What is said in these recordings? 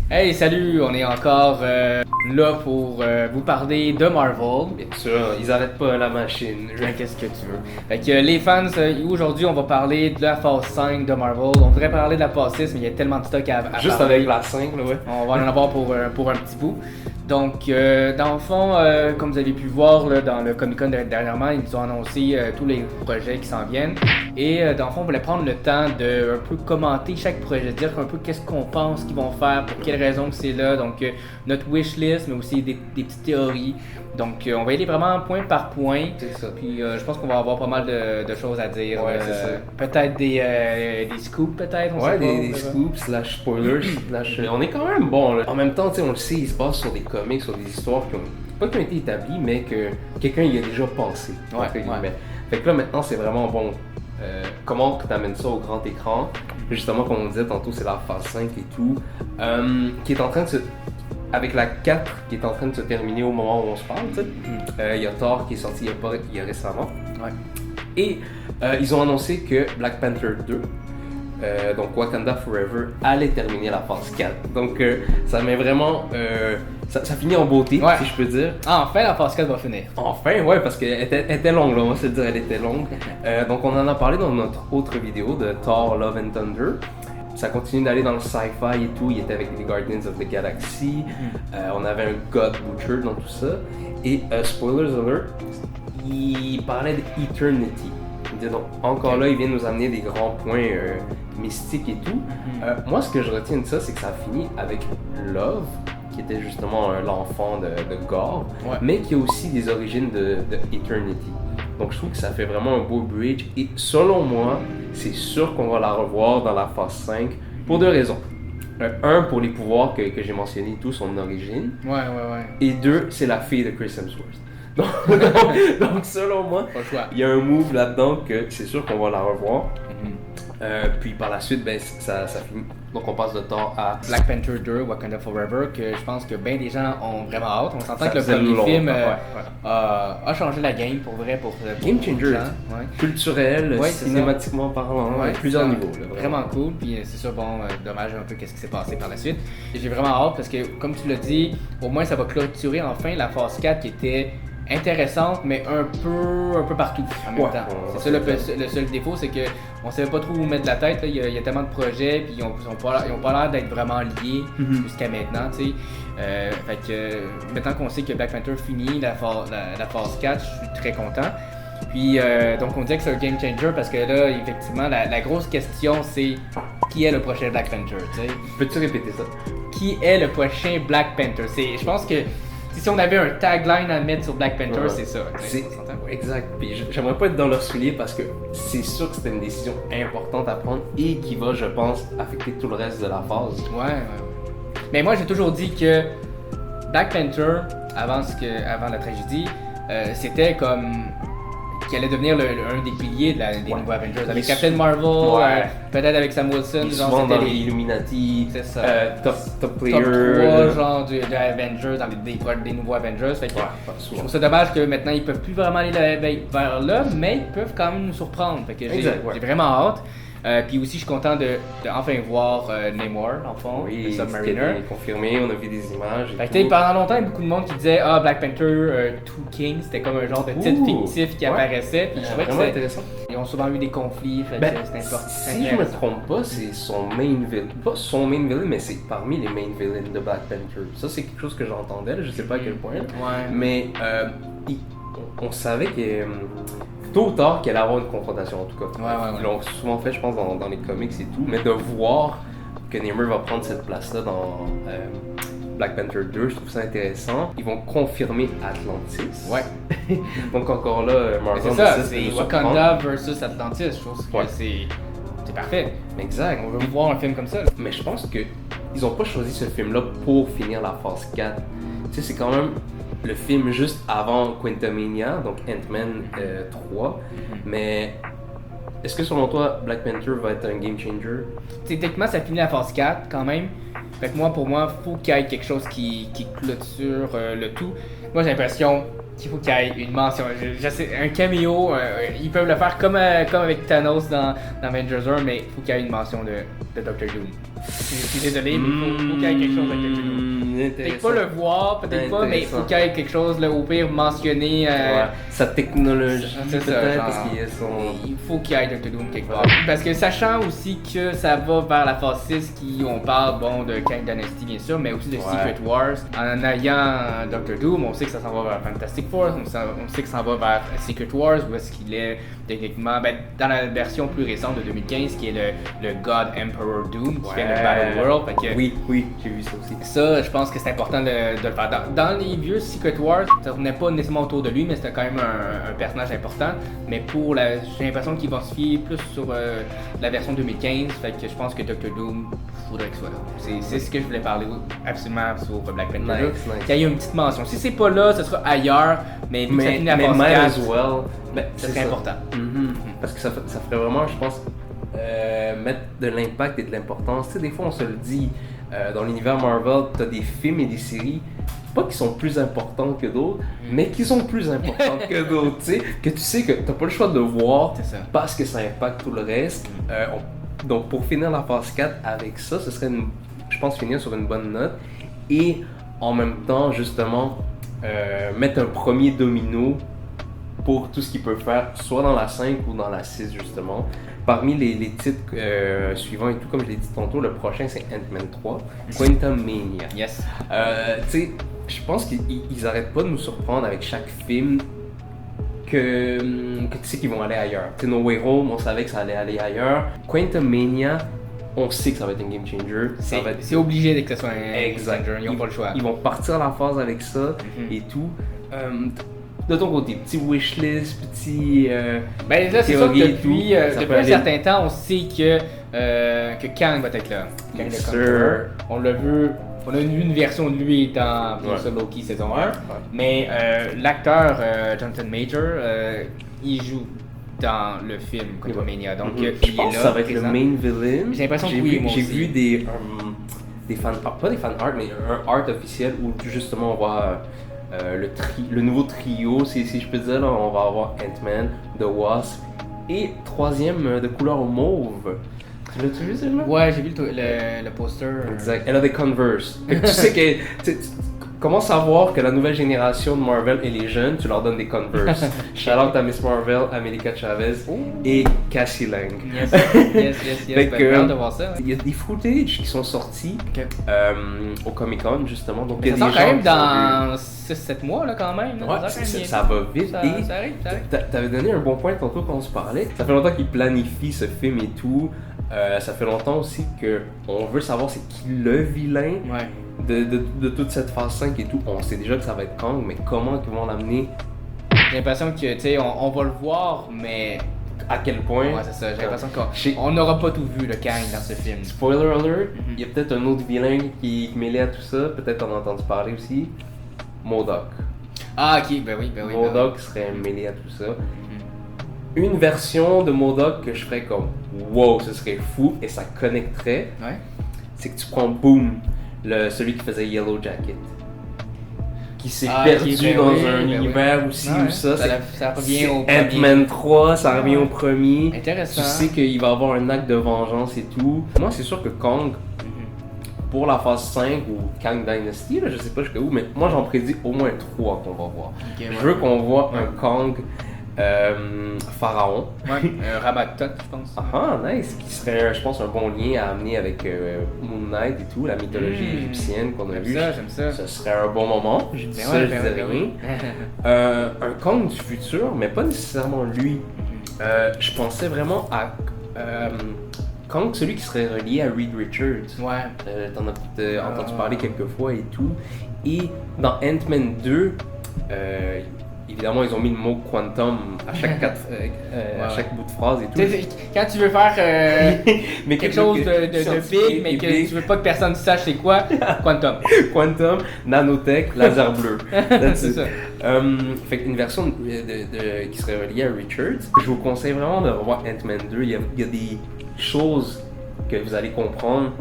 Hey, salut, on est encore là pour vous parler de Marvel. Bien sûr, ils arrêtent pas la machine. Qu'est-ce que tu veux? Fait que les fans, aujourd'hui on va parler de la phase 5 de Marvel. On devrait parler de la phase 6, mais il y a tellement de stock à Juste parler. avec la 5, là, ouais. On va en avoir pour un petit bout. Donc, dans le fond, comme vous avez pu voir là, dans le Comic Con dernièrement, ils nous ont annoncé tous les projets qui s'en viennent. Et dans le fond, on voulait prendre le temps de un peu commenter chaque projet, dire un peu qu'est-ce qu'on pense qu'ils vont faire, pour quelles raisons que c'est là. Donc, notre wish list, mais aussi des petites théories. Donc, on va y aller vraiment point par point. C'est ça. Puis, je pense qu'on va avoir pas mal de choses à dire. Ouais, c'est ça. Peut-être des scoops, peut-être. On Ouais, sait pas, des scoops, slash spoilers, slash... On est quand même bon, là. En même temps, tu sais, on le sait, il se passe sur des comics, sur des histoires pas qui ont été établies, mais que quelqu'un y a déjà pensé. Ouais, entre guillemets. ouais. Fait que là, maintenant, c'est vraiment bon. Comment tu amènes ça au grand écran? Justement, comme on disait tantôt, c'est la phase 5 et tout, qui est en train de se... Avec la 4 qui est en train de se terminer au moment où on se parle, tu sais. Il y a Thor qui est sorti il y a récemment. Ouais. Et ils ont annoncé que Black Panther 2, donc Wakanda Forever, allait terminer la phase 4. Donc ça met vraiment... ça finit en beauté, Ouais. si je peux dire. Enfin, la phase 4 va finir. Enfin, ouais, parce qu'elle était longue, là, on va se dire, elle était longue. Donc on en a parlé dans notre autre vidéo de Thor, Love and Thunder. Ça continue d'aller dans le sci-fi et tout. Il était avec les Guardians of the Galaxy. On avait un God Butcher dans tout ça. Et spoilers alert, il parlait d'Eternity. Il disait donc, encore là, il vient nous amener des grands points mystiques et tout. Moi, ce que je retiens de ça, c'est que ça finit avec Love, qui était justement l'enfant de Gore, Ouais. mais qui a aussi des origines de Eternity. Donc je trouve que ça fait vraiment un beau bridge et selon moi, c'est sûr qu'on va la revoir dans la phase 5 pour deux raisons. Un, pour les pouvoirs que j'ai mentionnés, tous son origine. Ouais. Et deux, c'est la fille de Chris Hemsworth. Donc, selon moi, Pas le choix. il y a un move là-dedans que c'est sûr qu'on va la revoir. Puis par la suite, ben, ça finit. Donc on passe de Thor à Black Panther 2, Wakanda Forever, que je pense que bien des gens ont vraiment hâte. On s'entend Ça que le faisait premier longtemps, film ouais. a changé la game pour vrai. Pour Game beaucoup de changer, gens. Ouais. culturel, Ouais, c'est cinématiquement parlant, Ouais, plusieurs c'est niveaux. Là, vraiment cool, puis c'est ça, bon, dommage un peu qu'est-ce qui s'est passé par la suite. Et j'ai vraiment hâte parce que, comme tu l'as dit, au moins ça va clôturer enfin la phase 4 qui était intéressante, mais un peu partout en même Ouais, temps. ouais, C'est ça le seul défaut, c'est que on savait pas trop où mettre la tête. Là. Il y a tellement de projets, puis ils ont pas l'air d'être vraiment liés jusqu'à maintenant, tu sais. Fait que maintenant qu'on sait que Black Panther finit la phase 4, je suis très content. Puis donc on disait que c'est un game changer parce que là, effectivement, la grosse question c'est qui est le prochain Black Panther, tu sais? Peux-tu répéter ça? Qui est le prochain Black Panther? Je pense que si on avait un tagline à mettre sur Black Panther, Ouais. c'est ça. C'est On s'entend? exact. Puis j'aimerais pas être dans leur soulier parce que c'est sûr que c'était une décision importante à prendre et qui va, je pense, affecter tout le reste de la phase. Ouais. Mais moi, j'ai toujours dit que Black Panther, avant la tragédie, c'était comme qui allait devenir un des piliers des nouveaux Avengers. Avec Captain Marvel, peut-être avec Sam Wilson, Et souvent c'était dans les Illuminati, C'est ça. top player. top 3 genre de Avengers, dans des nouveaux Avengers. Fait que Ouais, je souvent. trouve ça dommage que maintenant ils peuvent plus vraiment aller vers là, mais ils peuvent quand même nous surprendre. Fait que Exact, ouais. j'ai vraiment hâte. Puis aussi, je suis content de enfin voir Namor, en fond, le Oui, Submariner. c'était confirmé, on a vu des images. Fait que, Et tu sais, tout. pendant longtemps, il y a beaucoup de monde qui disait Black Panther 2 King, c'était comme un genre de titre fictif qui Ouais. apparaissait. Puis je trouvais que Vraiment intéressant. ils ont souvent eu des conflits, fait Ben, que c'était important. si je me trompe pas, c'est son main villain. Pas son main villain, mais c'est parmi les main villains de Black Panther. Ça, c'est quelque chose que j'entendais, là, je sais pas à quel point. Ouais. Mais on savait que tôt ou tard qu'il allait avoir une confrontation en tout cas. Ouais. Ils l'ont souvent fait, je pense, dans les comics et tout. Mais de voir que Namor va prendre cette place-là dans Black Panther 2, je trouve ça intéressant. Ils vont confirmer Atlantis. Ouais. Donc encore là, Mais Marvel c'est ça, décide de c'est nous Wakanda versus Atlantis. Je trouve que Ouais. c'est parfait. surprendre. Exact. On veut voir un film comme ça. Là. Mais je pense que ils ont pas choisi ce film-là pour finir la phase 4. Tu sais, c'est quand même le film juste avant Quantumania, donc Ant-Man 3. Mais est-ce que selon toi, Black Panther va être un game changer? Techniquement, ça finit la phase 4 quand même. Fait que pour moi, faut qu'il y ait quelque chose qui clôture le tout. Moi, j'ai l'impression qu'il faut qu'il y ait une mention. Je sais, un caméo, ils peuvent le faire comme avec Thanos dans Avengers 1, mais il faut qu'il y ait une mention de Doctor Doom. Je suis désolé, mais il faut qu'il y ait quelque chose avec Doctor Doom. Peut-être pas le voir, peut-être pas, mais il faut qu'il y ait quelque chose, là, au pire, mentionné. Sa technologie, c'est ça, peut-être, genre, parce qu'il y a son... Il faut qu'il y ait Doctor Doom quelque part. Parce que sachant aussi que ça va vers la phase 6, on parle de Kang Dynasty bien sûr, mais aussi de Secret Wars. En ayant Doctor Doom, on sait que ça s'en va vers Fantastic Four, on sait que ça s'en va vers Secret Wars, où est-ce qu'il est techniquement, dans la version plus récente de 2015, qui est le God Emperor Doom, qui fait le Battle World. Fait que, oui, j'ai vu ça aussi. Ça, je pense que c'est important de le faire. Dans les vieux Secret Wars, ça tournait pas nécessairement autour de lui, mais c'était quand même un personnage important. Mais j'ai l'impression qu'il va se fier plus sur la version 2015. Fait que je pense que Doctor Doom, faudrait qu'il soit là. C'est ce que je voulais parler absolument sur Black Panther. Nice. Qu'il y ait une petite mention. Si c'est pas là, ce sera ailleurs. Mais vu que ça finit la phase 4, ça serait important. Parce que ça ferait vraiment, je pense, mettre de l'impact et de l'importance. Tu sais, des fois, on se le dit, dans l'univers Marvel, tu as des films et des séries, pas qui sont plus importants que d'autres, mais qui sont plus importantes que d'autres. Tu sais, que tu sais que tu n'as pas le choix de voir parce que ça impacte tout le reste. Donc, pour finir la phase 4 avec ça, ce serait, je pense, finir sur une bonne note. Et en même temps, justement, mettre un premier domino pour tout ce qu'il peut faire, soit dans la 5 ou dans la 6, justement. Parmi les titres suivants et tout, comme je l'ai dit tantôt, le prochain c'est Ant-Man 3, Quantumania. Yes. Tu sais, je pense qu'ils arrêtent pas de nous surprendre avec chaque film que tu sais qu'ils vont aller ailleurs. Tu sais, No Way Home, on savait que ça allait aller ailleurs. Quantumania, on sait que ça va être un game changer. C'est obligé que ce soit un game changer, ils n'ont pas le choix. Ils vont partir à la phase avec ça et tout. De ton côté, petit wishlist, petit. Là, c'est sûr que depuis un certain temps, on sait que Kang va être là. Kang the Conqueror. On l'a vu. On a vu une version de lui dans Loki saison 1. Mais l'acteur Jonathan Major, il joue dans le film Quantumania. Donc, je pense que ça va être le main villain. J'ai l'impression que oui, moi j'ai vu des fan art, pas des fan art, mais un art officiel où justement on va. Le nouveau trio, si je peux dire, là, on va avoir Ant-Man, The Wasp et troisième de couleur mauve. L'as-tu vu celle-là? Ouais, j'ai vu le poster. Exact. Elle a des Converse. Tu sais que comment savoir que la nouvelle génération de Marvel et les jeunes, tu leur donnes des Converse. Shout out à Miss Marvel, America Chavez et Cassie Lang. Yes. De voir ça. Il y a des footage qui sont sortis au Comic Con justement. Donc il y a des gens quand même dans 6-7 mois là quand même. Ouais, ça va vite. Ça arrive. T'avais donné un bon point tantôt quand on se parlait. Ça fait longtemps qu'ils planifient ce film et tout. Ça fait longtemps aussi qu'on veut savoir c'est qui le vilain de toute cette phase 5 et tout. On sait déjà que ça va être Kang, mais comment ils vont l'amener? J'ai l'impression que, tu sais, on va le voir, mais à quel point? Ouais, c'est ça. J'ai l'impression qu'on n'aura pas tout vu, le Kang, dans ce film. Spoiler alert, il y a peut-être un autre vilain qui est mêlé à tout ça. Peut-être on a entendu parler aussi. MODOK. Ah, ok, ben oui. MODOK serait mêlé à tout ça. Une version de MODOK que je ferais comme wow, ce serait fou et ça connecterait. C'est que tu prends Boom, celui qui faisait Yellow Jacket, qui s'est perdu dans un univers aussi où ça revient au Ant-Man 3, ça revient au premier. Intéressant. Tu sais qu'il va y avoir un acte de vengeance et tout. Moi, c'est sûr que Kang, pour la phase 5 ou Kang Dynasty, là, je sais pas jusqu'où, mais moi j'en prédis au moins 3 qu'on va voir. Je veux qu'on voit un Kang Pharaon. Ramatot, je pense. Ah, nice. Qui serait, je pense, un bon lien à amener avec Moon Knight et tout, la mythologie égyptienne qu'on a vue. J'aime ça. Ce serait un bon moment. Je dis ça, je disais rien. Un Kang du futur, mais pas nécessairement lui. Je pensais vraiment à Kang, celui qui serait relié à Reed Richards. T'en as peut-être entendu parler quelques fois et tout. Et dans Ant-Man 2, évidemment, ils ont mis le mot quantum à chaque, à chaque bout de phrase et tout. Quand tu veux faire quelque chose de big, mais que tu veux pas que personne sache c'est quoi, quantum. Quantum, nanotech, laser bleu. C'est ça. Fait qu'une version qui serait reliée à Richards. Je vous conseille vraiment de revoir Ant-Man 2. Il y a des choses que vous allez comprendre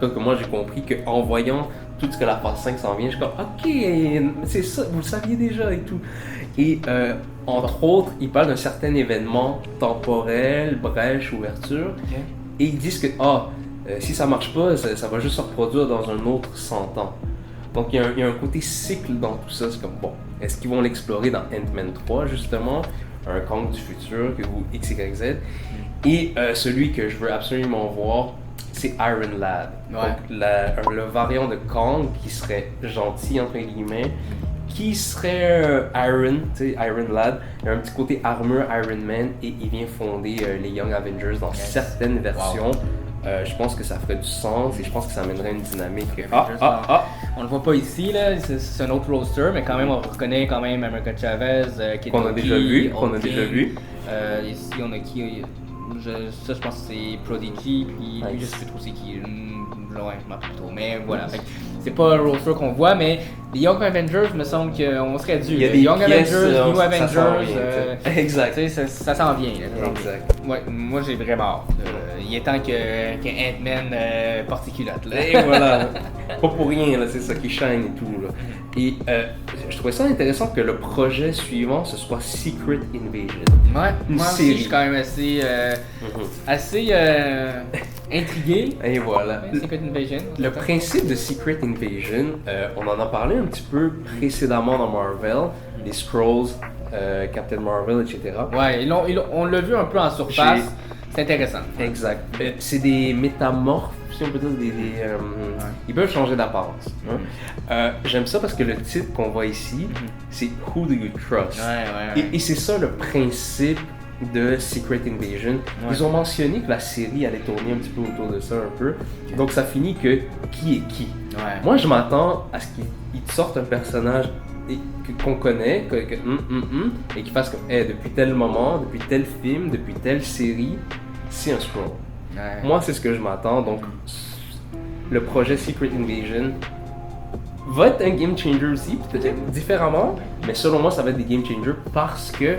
tout cas que moi j'ai compris qu'en voyant tout ce que la phase 5 s'en vient, je suis comme ok, c'est ça, vous le saviez déjà et tout. Et entre autres, ils parlent d'un certain événement temporel, brèche, ouverture, et ils disent que si ça marche pas, ça va juste se reproduire dans un autre 100 ans. Donc il y a un côté cycle dans tout ça, c'est comme bon, est-ce qu'ils vont l'explorer dans Ant-Man 3 justement, un Kang du futur, ou XYZ, et celui que je veux absolument voir, c'est Iron Lad. Ouais. Donc le variant de Kang qui serait gentil entre guillemets, qui serait Iron, tu sais, Iron Lad, il a un petit côté armure Iron Man et il vient fonder les Young Avengers dans certaines versions. Je pense que ça ferait du sens et je pense que ça amènerait une dynamique. On le voit pas ici, là, c'est un autre roster, mais quand même on reconnaît quand même America Chavez, qu'on a déjà vu, ici on a qui je pense que c'est Prodigy, puis lui je sais plus trop c'est qui, ouais, je m'en rappelle plus trop, mais voilà. C'est pas un roster qu'on voit, mais les Young Avengers, me semble qu'on serait dû. Il y a des Young pièces, Avengers, New ça Avengers, exact. Ça s'en vient. Là, exact. Ouais, moi j'ai vraiment hâte. Il est temps qu'un Ant-Man porte culotte. Et voilà. Pas pour rien, là, c'est ça qui shine et tout. Là. Et je trouvais ça intéressant que le projet suivant ce soit Secret Invasion. Ouais, une moi série. aussi je suis quand même assez intrigué. Et voilà. Secret Invasion. Le principe de Secret Invasion, on en a parlé un petit peu précédemment dans Marvel, les Skrulls, Captain Marvel, etc. Ouais, on l'a vu un peu en surface. C'est intéressant. Exact. C'est des métamorphes, si on peut dire, ils peuvent changer d'apparence. J'aime ça parce que le titre qu'on voit ici, c'est Who Do You Trust? Ouais. Et c'est ça le principe de Secret Invasion. Ils ont mentionné que la série allait tourner un petit peu autour de ça un peu. Donc ça finit que qui est qui. Moi je m'attends à ce qu'ils te sortent un personnage qu'on connaît, et qu'ils fassent comme depuis tel moment, depuis tel film, depuis telle série, c'est un Skrull. Moi c'est ce que je m'attends. Donc le projet Secret Invasion va être un game changer aussi, peut-être différemment, mais selon moi ça va être des game changers parce que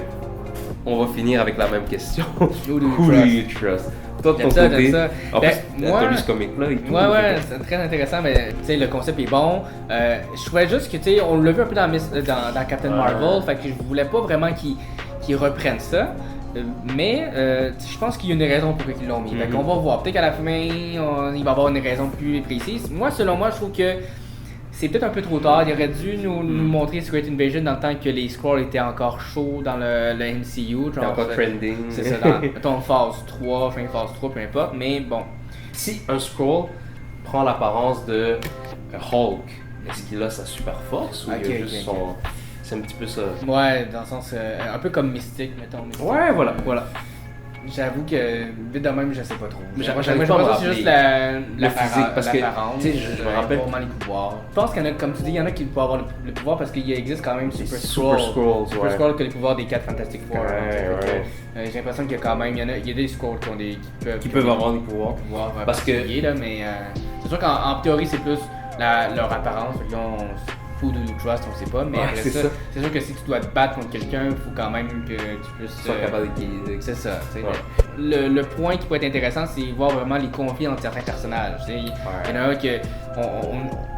on va finir avec la même question. Who do you trust? Toi, de ton côté, en plus, t'as lu ce comic-là et tout. Ouais, c'est très intéressant, mais tu sais, le concept est bon. Je trouvais juste que, tu sais, on l'a vu un peu dans Captain Marvel, fait que je voulais pas vraiment qu'ils reprennent ça. Mais je pense qu'il y a une raison pour qu'ils l'ont mis. Fait qu'on va voir. Peut-être qu'à la fin, il va y avoir une raison plus précise. Moi, selon moi, je trouve que c'est peut-être un peu trop tard. Il aurait dû nous montrer Secret Invasion dans le temps que les Skrulls étaient encore chauds dans le MCU. C'était encore trending. C'est ça, dans phase 3, fin phase 3, peu importe. Mais bon. Si un Skrull prend l'apparence de Hulk, est-ce qu'il a sa super force ou il a juste son... C'est un petit peu ça. Ouais, dans le sens... un peu comme Mystique, mettons. Mystique. Ouais, voilà. J'avoue que, vite de même, je sais pas trop. J'arrive pas à me rappeler. C'est juste la physique, parce que, tu sais, je me rappelle vraiment les pouvoirs. Je pense qu'il y en a, comme tu dis, il y en a qui peuvent avoir le pouvoir parce qu'il existe quand même Super Skrulls Skrulls que les pouvoirs des 4 Fantastic Four. J'ai l'impression qu'il y a quand même, il y a des Skrulls qui peuvent avoir des pouvoirs. Parce que, là, mais c'est sûr qu'en théorie, c'est plus leur apparence. Who do you trust, on sait pas, mais après ça, c'est sûr que si tu dois te battre contre quelqu'un, il faut quand même que tu puisses... Sois capable de... C'est ça, le point qui peut être intéressant, c'est voir vraiment les conflits entre certains personnages. Il y en a un que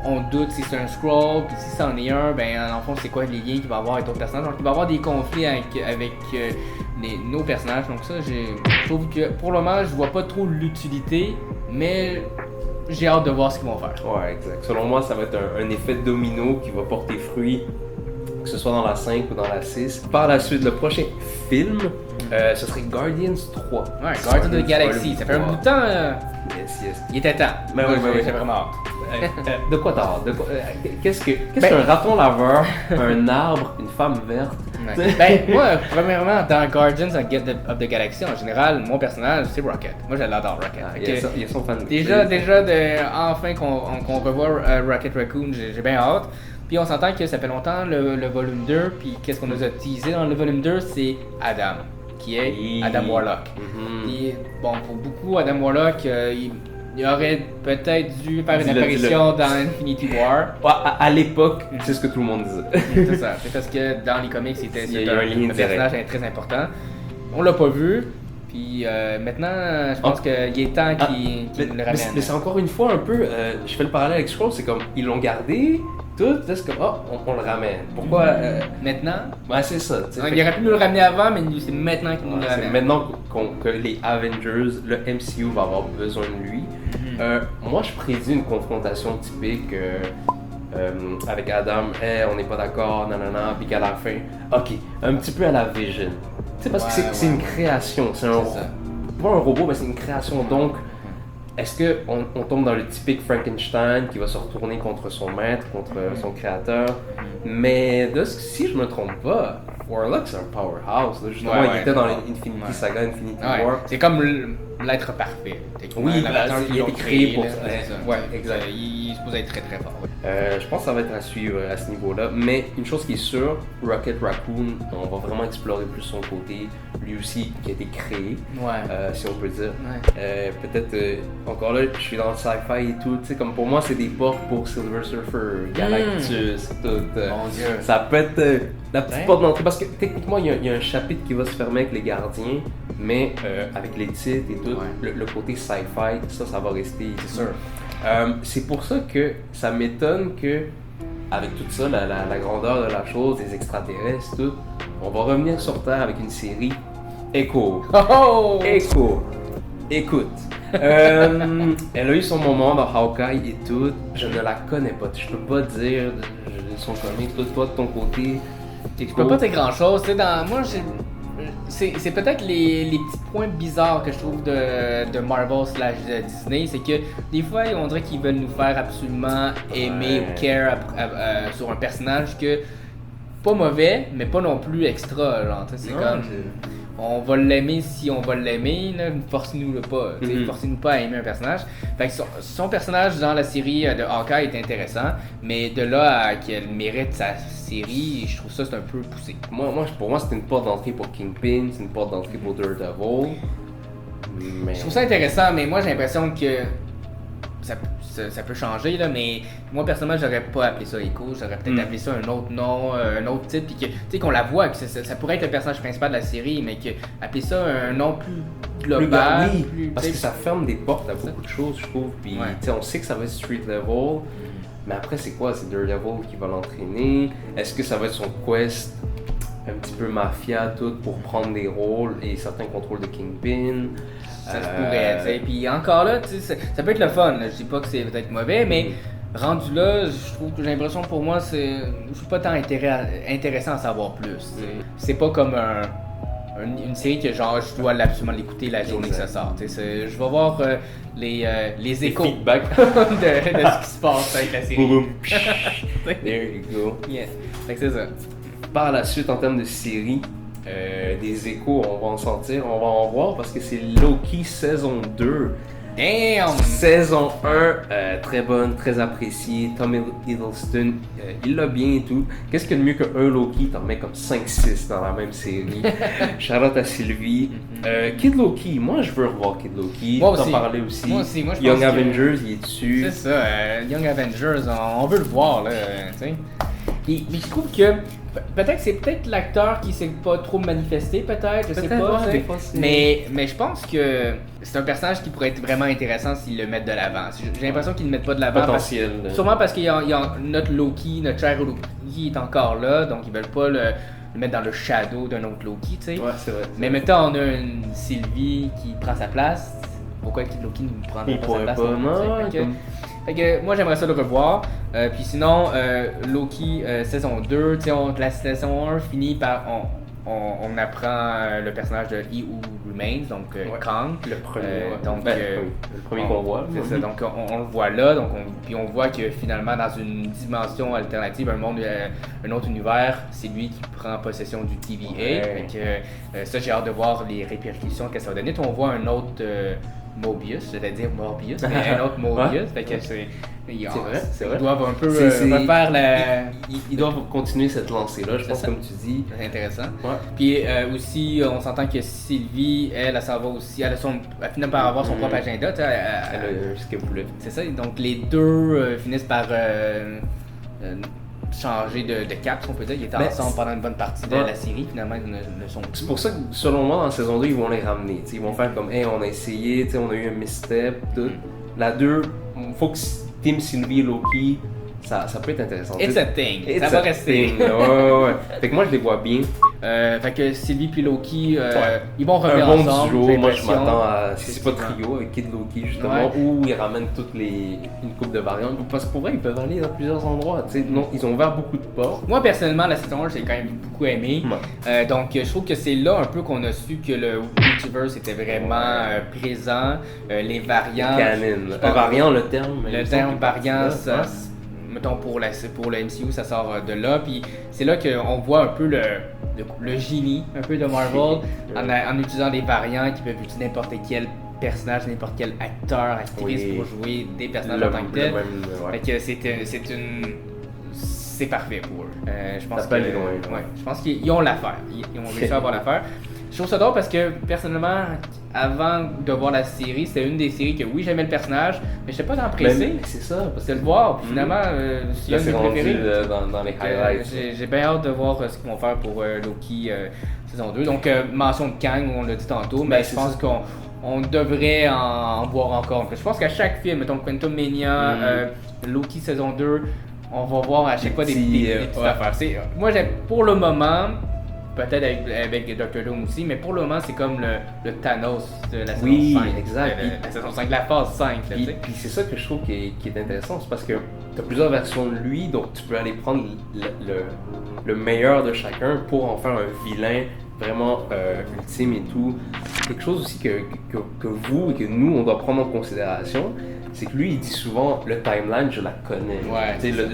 on doute si c'est un Skrull, puis si c'en est un, ben en fond c'est quoi les liens qu'il va avoir avec d'autres personnages. Donc il va y avoir des conflits avec nos personnages, donc ça je trouve que pour le moment je vois pas trop l'utilité, mais j'ai hâte de voir ce qu'ils vont faire. Ouais, exact. Selon moi, ça va être un effet domino qui va porter fruit, que ce soit dans la 5 ou dans la 6. Par la suite, le prochain film, ce serait Guardians 3. Ouais, Guardians of the Galaxy. Ça fait un bout de temps. Yes. Il était temps. Ben oui. J'ai vraiment hâte. De quoi t'as hâte? Qu'est-ce qu'un raton laveur, un arbre, une femme verte? Ben, moi, premièrement, dans Guardians of the Galaxy, en général, mon personnage, c'est Rocket. Moi, je l'adore, Rocket. Il y a son fan. Déjà enfin qu'on revoit Rocket Raccoon, j'ai bien hâte. Puis on s'entend que ça fait longtemps, le volume 2, puis qu'est-ce qu'on nous a teasé dans le volume 2, c'est Adam, qui est Adam Warlock. Puis, bon, pour beaucoup, Adam Warlock, il aurait peut-être dû faire une apparition dans Infinity War. À l'époque, c'est ce que tout le monde disait. C'est ça, c'est parce que dans les comics, c'était un personnage très important. On l'a pas vu. Puis maintenant, je pense qu'il est temps qu'ils nous le ramènent. Mais c'est encore une fois un peu, je fais le parallèle avec Scrolls, c'est comme, ils l'ont gardé, tout, là, c'est comme, on le ramène. Pourquoi Maintenant? Ouais, c'est ça. Il aurait pu nous le ramener avant, mais c'est maintenant qu'il nous le ramène. C'est maintenant que les Avengers, le MCU va avoir besoin de lui. Moi, je prédis une confrontation typique avec Adam. On n'est pas d'accord, nanana, puis qu'à la fin, ok, un petit peu à la Vision. Tu sais, parce que c'est une création, c'est pas un robot, mais c'est une création. Donc, est-ce qu'on tombe dans le typique Frankenstein qui va se retourner contre son maître, contre son créateur? Mais si je me trompe pas, Warlock c'est un powerhouse. Là. Justement, il était dans l'Infinity Saga, Infinity War. C'est comme l'être parfait. Oui, il a été créé pour ça. Ouais, exact. Il est supposé être très très fort. Je pense que ça va être à suivre à ce niveau-là. Mais une chose qui est sûre, Rocket Raccoon, on va vraiment explorer plus son côté. Lui aussi qui a été créé, si on peut dire. Peut-être, encore là, je suis dans le sci-fi et tout. Tu sais, comme pour moi, c'est des portes pour Silver Surfer, Galactus, tout. Mon Dieu. Ça peut être la petite porte d'entrée. Parce que techniquement, il y a un chapitre qui va se fermer avec les gardiens. Mais avec les titres et tout, le côté sci-fi, ça va rester. C'est sûr. C'est pour ça que ça m'étonne que, avec tout ça, la grandeur de la chose, les extraterrestres, tout, on va revenir sur Terre avec une série Echo. Oh! Echo. Écoute, elle a eu son moment dans Hawkeye et tout. Je ne la connais pas. Je peux pas dire de son comic. Toi, de ton côté, je peux pas dire grand chose. Moi, c'est peut-être les petits points bizarres que je trouve de Marvel / Disney, c'est que des fois on dirait qu'ils veulent nous faire absolument aimer ou care sur un personnage que pas mauvais, mais pas non plus extra, genre, c'est comme on va l'aimer si on va l'aimer, là, forcez-nous pas, forcez-nous pas à aimer un personnage. Fait que son personnage dans la série de Hawkeye est intéressant, mais de là à qu'elle mérite sa série, je trouve ça c'est un peu poussé. Pour moi, c'est une porte d'entrée pour Kingpin, c'est une porte d'entrée pour Daredevil. Mais... Je trouve ça intéressant, mais moi j'ai l'impression que ça peut changer, là, mais moi personnellement j'aurais pas appelé ça Echo, j'aurais peut-être appelé ça un autre nom, un autre titre, puis que tu sais qu'on la voit, que ça pourrait être le personnage principal de la série, mais que appeler ça un nom plus global, parce que ça ferme des portes à beaucoup de choses, je trouve. Puis on sait que ça va être street level, mais après c'est quoi? C'est Daredevil qui va l'entraîner. Est-ce que ça va être son quest un petit peu mafia tout pour prendre des rôles et certains contrôles de Kingpin? Ça se pourrait, tu sais. Puis encore là, tu sais, ça peut être le fun. Là. Je dis pas que c'est peut-être mauvais, mais rendu là, je trouve que j'ai l'impression pour moi, je suis pas tant intéressant à savoir plus. C'est pas comme une série que genre je dois absolument l'écouter la journée que ça sort. Je vais voir les échos feedback de ce qui se passe avec la série. There you go. Yeah. Fait que c'est ça. Par la suite, en termes de série, des échos, on va en sortir, on va en voir parce que c'est Loki saison 2. Damn! Saison 1, très bonne, très appréciée. Tom Hiddleston, il l'a bien et tout. Qu'est-ce qu'il y a de mieux qu'un Loki? T'en mets comme 5-6 dans la même série. Charlotte à Sylvie. Kid Loki, moi je veux revoir Kid Loki. Moi aussi. T'en parlais aussi. Moi aussi, moi je Young pense Avengers, il est dessus. C'est ça, Young Avengers, on veut le voir, là, tu sais. Mais je trouve que peut-être c'est l'acteur qui s'est pas trop manifesté, peut-être, je sais pas. Mais je pense que c'est un personnage qui pourrait être vraiment intéressant s'ils le mettent de l'avant. J'ai l'impression qu'ils ne le mettent pas de l'avant. Potentiel. Sûrement parce qu'il y a notre Loki, notre cher Loki est encore là, donc ils veulent pas le mettre dans le shadow d'un autre Loki, tu sais. Ouais, c'est vrai. Mais maintenant on a une Sylvie qui prend sa place. Pourquoi Loki ne prendrait pas sa place? Fait que moi j'aimerais ça le revoir. Puis sinon, Loki saison 2, la saison 1 finit par. On apprend le personnage de He Who Remains, donc Kang. Le premier. Le premier qu'on voit. C'est ça, donc on le voit là, puis on voit que finalement dans une dimension alternative, un autre univers, c'est lui qui prend possession du TVA. Fait que ça j'ai hâte de voir les répercussions que ça va donner. Puis on voit un autre. Mobius, c'est-à-dire Morbius, mais un autre Mobius, fait que c'est vrai. Ils doivent un peu refaire la... Ils doivent continuer cette lancée-là, je pense, comme tu dis. C'est intéressant. Ouais. Puis aussi, on s'entend que Sylvie, elle s'en va aussi, elle finit par avoir son propre agenda, tu sais. Elle a ce qu'elle voulait. C'est ça, donc les deux finissent par... changé de cap, si on peut dire. Ils étaient ensemble pendant une bonne partie de la série, finalement ils ne sont plus. C'est pour ça que selon moi, dans la saison 2, ils vont les ramener. T'sais, ils vont faire comme, hey, on a essayé, on a eu un misstep, tout. La 2, il faut que Team Sylvie et Loki, ça peut être intéressant. It's a thing, ça va rester. Ouais. Fait que moi, je les vois bien. Fait que Sylvie puis Loki, ils vont revenir un bon ensemble. duo, moi je m'attends à, si c'est pas trio, avec Kid Loki justement, où ils ramènent une coupe de variantes, parce que pour vrai ils peuvent aller dans plusieurs endroits, non, ils ont ouvert beaucoup de portes. Moi personnellement la saison 1 j'ai quand même beaucoup aimé, donc je trouve que c'est là un peu qu'on a su que le multiverse était vraiment présent, les variants. Variant, le terme variant, ça, mettons pour le MCU ça sort de là, puis c'est là qu'on voit un peu le génie un peu de Marvel en utilisant des variants qui peuvent utiliser n'importe quel personnage, n'importe quel acteur, actrice pour jouer des personnages en tant que tel. Fait que c'est parfait pour eux. Je pense qu'ils ont l'affaire. Ils ont réussi à avoir l'affaire. Je trouve ça drôle parce que personnellement, avant de voir la série, c'était une des séries que oui j'aimais le personnage, mais je n'étais pas tant pressé. C'est ça, parce de le voir. Puis finalement, c'est un de mes préférés. Dans les highlights. J'ai bien hâte de voir ce qu'ils vont faire pour Loki saison 2. Donc mention de Kang, on l'a dit tantôt, mais je pense qu'on devrait en voir encore. Je pense qu'à chaque film, mettons Quantum Mania, Loki saison 2, on va voir à chaque fois des petites affaires. Moi, pour le moment, peut-être avec Doctor Doom aussi, mais pour le moment, c'est comme le Thanos de la saison 5. Oui, exact. La saison 5, la phase 5. Puis c'est ça que je trouve qui est intéressant, c'est parce que tu as plusieurs versions de lui, donc tu peux aller prendre le meilleur de chacun pour en faire un vilain vraiment ultime et tout. Quelque chose aussi que vous et que nous, on doit prendre en considération, c'est que lui, il dit souvent, le timeline, je la connais.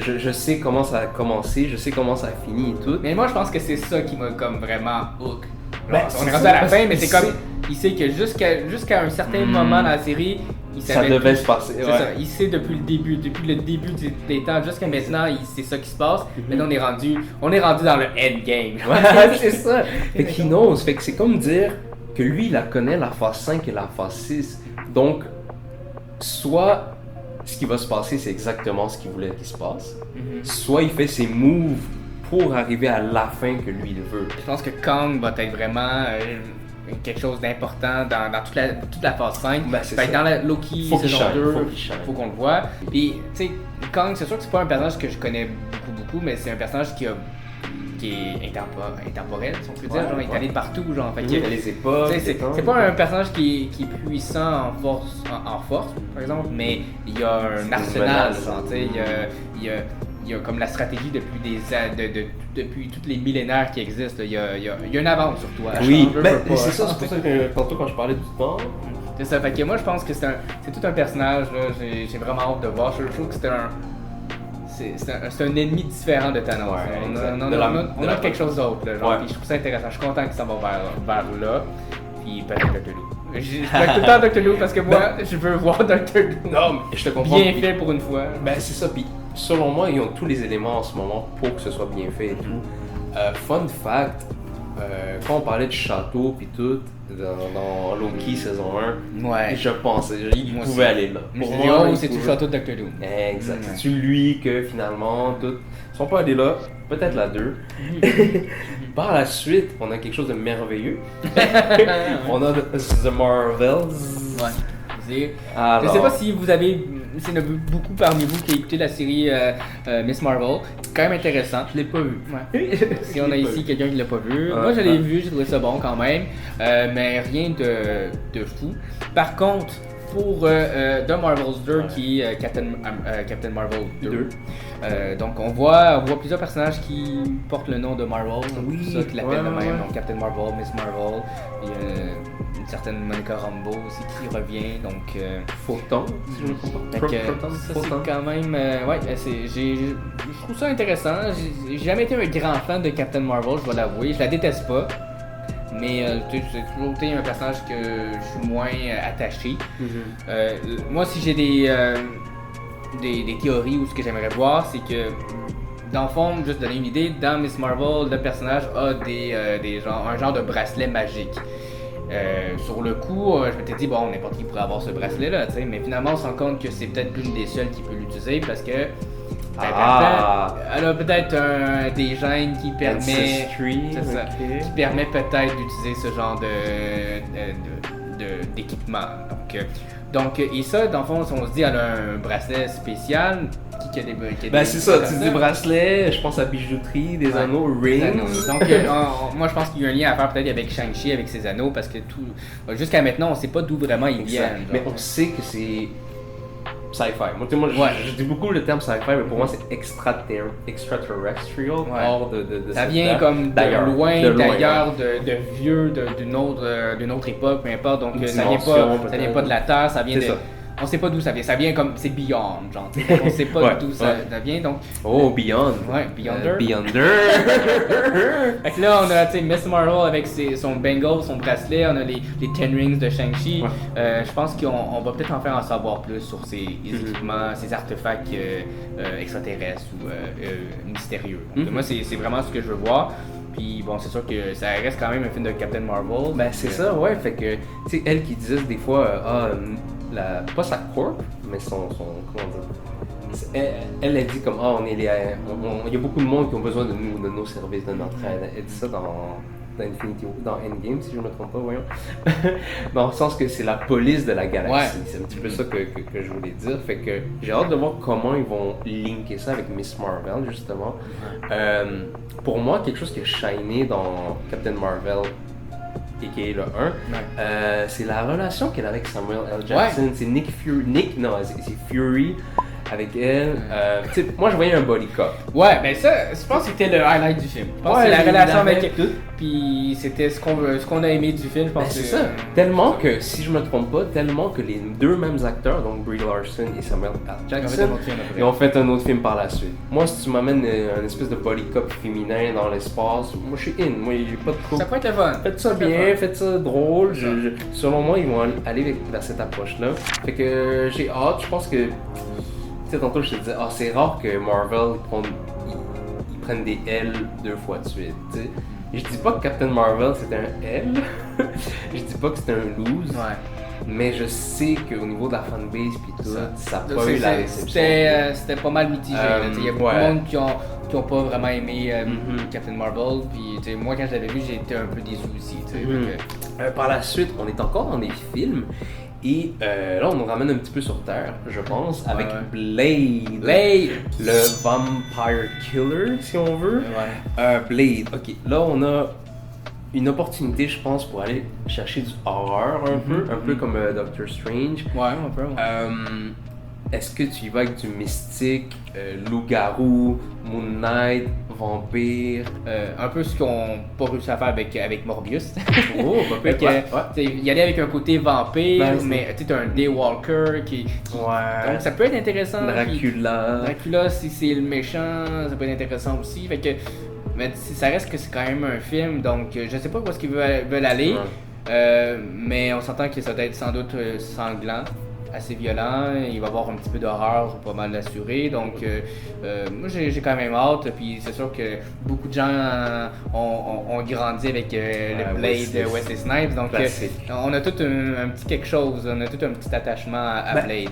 Je sais comment ça a commencé, je sais comment ça a fini et tout. Mais moi, je pense que c'est ça qui m'a comme vraiment hook. On est rendu à la fin, mais c'est comme, il sait que jusqu'à un certain moment dans la série, il savait ça devait se passer. C'est ça, il sait depuis le début des temps jusqu'à maintenant, c'est ça qui se passe. Maintenant, on est rendu dans le endgame. C'est ça. Fait qu'il knows. Fait que c'est comme dire que lui, il la connaît, la phase 5 et la phase 6. Donc, soit ce qui va se passer, c'est exactement ce qu'il voulait qu'il se passe, soit il fait ses moves pour arriver à la fin que lui il veut. Je pense que Kang va être vraiment quelque chose d'important dans toute la phase 5. Dans la Loki saison 2, faut qu'on le voit. Puis, tu sais, Kang, c'est sûr que c'est pas un personnage que je connais beaucoup, mais c'est un personnage qui est intemporel, si on peut dire, il est allé de partout, genre. Fait que, les époques. C'est pas un personnage qui est puissant en force, par exemple, mais il y a un arsenal, genre, tu sais, il y a comme la stratégie depuis tous les millénaires qui existent, il y a une avance sur toi. Oui, c'est ça, c'est pour ça que tantôt quand je parlais du temps. C'est ça, fait que moi je pense que c'est tout un personnage, là, j'ai vraiment hâte de voir, je trouve que c'est un ennemi différent de Thanos. On a quelque chose d'autre, puis je trouve ça intéressant. Je suis content qu'il s'en va vers là. Puis peut-être Doctor Who. Je plug tout le temps Doctor Who parce que moi, je veux voir Doctor Who. Non, mais je te comprends. Bien fait pour une fois. C'est ça. Puis selon moi, ils ont tous les éléments en ce moment pour que ce soit bien fait et tout. Fun fact, quand on parlait du château puis tout, dans Loki saison 1, je pensais, il pouvait aller là. Pour moi, c'est tout le château de Doctor Doom. Exact. C'est lui que finalement, tout. Ils sont pas allés là, peut-être la 2. Par la suite, on a quelque chose de merveilleux. On a The Marvels. Alors, je sais pas si vous avez. Il y en a beaucoup parmi vous qui a écouté la série Miss Marvel. C'est quand même intéressant. Je l'ai pas vu. Si on a ici quelqu'un qui l'a pas vu. Moi je l'ai vu, j'ai trouvé ça bon quand même. Mais rien de fou. Par contre, pour The Marvels 2 qui est Captain Marvel 2. Donc on voit plusieurs personnages qui portent le nom de Marvel. C'est ça qui l'appellent de même. Donc Captain Marvel, Miss Marvel. Il y a une certaine Monica Rambeau aussi qui revient. Donc Photon, si je me trompe pas. Ça c'est quand même je trouve ça intéressant. J'ai jamais été un grand fan de Captain Marvel, je dois l'avouer. Je la déteste pas. Mais c'est toujours été un personnage que je suis moins attaché. Moi, si j'ai des théories ou ce que j'aimerais voir, c'est que dans le fond, juste donner une idée, dans Miss Marvel, le personnage a un genre de bracelet magique. Sur le coup, je m'étais dit, bon, n'importe qui pourrait avoir ce bracelet-là, mais finalement, on se rend compte que c'est peut-être l'une des seules qui peut l'utiliser parce que Elle a peut-être des gènes qui permettent, c'est ça, qui permet peut-être d'utiliser ce genre d'équipement. Donc, et ça, dans le fond, si on se dit, elle a un bracelet spécial qui a des c'est ça, tu dis des bracelets, je pense à bijouterie, des anneaux, rings. Donc, moi, je pense qu'il y a un lien à faire peut-être avec Shang-Chi, avec ses anneaux, parce que jusqu'à maintenant, on ne sait pas d'où vraiment ils viennent. Mais on sait que c'est sci-fi. Moi je dis beaucoup le terme sci-fi, mais pour moi, c'est extraterrestrial, hors de ça vient comme de loin, d'ailleurs, de vieux, d'une autre époque, peu importe. Donc, ça vient pas de la Terre, ça vient de... On sait pas d'où ça vient. Ça vient comme... C'est Beyond, genre. On sait pas d'où ça vient, donc... Oh, Beyond. Ouais, Beyonder. Beyonder. Fait que là, on a, Miss Marvel avec son bangle, son bracelet. On a les Ten Rings de Shang-Chi. Je pense qu'on va peut-être en savoir plus sur ces équipements, ces artefacts extraterrestres ou mystérieux. Donc, moi, c'est vraiment ce que je veux voir. Puis bon, c'est sûr que ça reste quand même un film de Captain Marvel. C'est ça, ouais. Fait que, tu sais, elle qui disait des fois, pas sa corp, mais son comment dire, elle a dit comme il y a beaucoup de monde qui ont besoin de nous, de nos services, de notre aide. Elle dit ça dans Endgame, si je ne me trompe pas, voyons. Dans le sens que c'est la police de la galaxie. C'est un petit peu ça que je voulais dire. Fait que j'ai hâte de voir comment ils vont linker ça avec Miss Marvel, justement. Pour moi, quelque chose qui a shiné dans Captain Marvel, a.k.a. le 1, c'est la relation qu'elle a avec Samuel L. Jackson. C'est c'est Fury avec elle. Moi, je voyais un body cop. Ouais, ben ça, je pense que c'était le highlight du film. Je pense que c'est la relation avec elle. Puis c'était ce qu'on a aimé du film, je pense. C'est ça. Tellement que, si je me trompe pas, que les deux mêmes acteurs, donc Brie Larson et Samuel L. Jackson, ils ont fait un autre film par la suite. Moi, si tu m'amènes un espèce de body cop féminin dans l'espace, moi je suis in. Moi, j'ai pas de trop. Ça peut être fun. Faites ça bien, faites ça drôle. Selon moi, ils vont aller vers cette approche-là. Fait que j'ai hâte. Je pense que. Tu sais, tantôt je te disais, c'est rare que Marvel ils prennent des L 2 fois de suite. T'sais. Je dis pas que Captain Marvel c'est un L, je dis pas que c'est un lose, mais je sais qu'au niveau de la fanbase pis tout, ça n'a pas eu la réception. C'était pas mal mitigé. Il y a beaucoup de monde qui ont pas vraiment aimé Captain Marvel, puis moi quand je l'avais vu, j'ai été un peu déçu aussi. Par la suite, on est encore dans des films. Et là, on nous ramène un petit peu sur Terre, je pense, avec Blade, le Vampire Killer, si on veut. Blade, ok. Là, on a une opportunité, je pense, pour aller chercher du horreur un peu comme Doctor Strange. Ouais, un peu. Est-ce que tu y vas avec du mystique, loup-garou, Moon Knight, vampire? Un peu ce qu'on n'a pas réussi à faire avec Morbius. Y aller avec un côté vampire, mais tu as un Daywalker qui... Donc ça peut être intéressant. Dracula, si c'est le méchant, ça peut être intéressant aussi. Fait que, mais ça reste que c'est quand même un film, donc je sais pas où est-ce qu'ils veulent aller. Mais on s'entend que ça doit être sans doute sanglant, assez violent, il va y avoir un petit peu d'horreur, pas mal assuré, donc moi j'ai quand même hâte, puis c'est sûr que beaucoup de gens ont grandi avec le Blade de Wesley Snipes, donc on a tout un petit quelque chose, on a tout un petit attachement à Blade,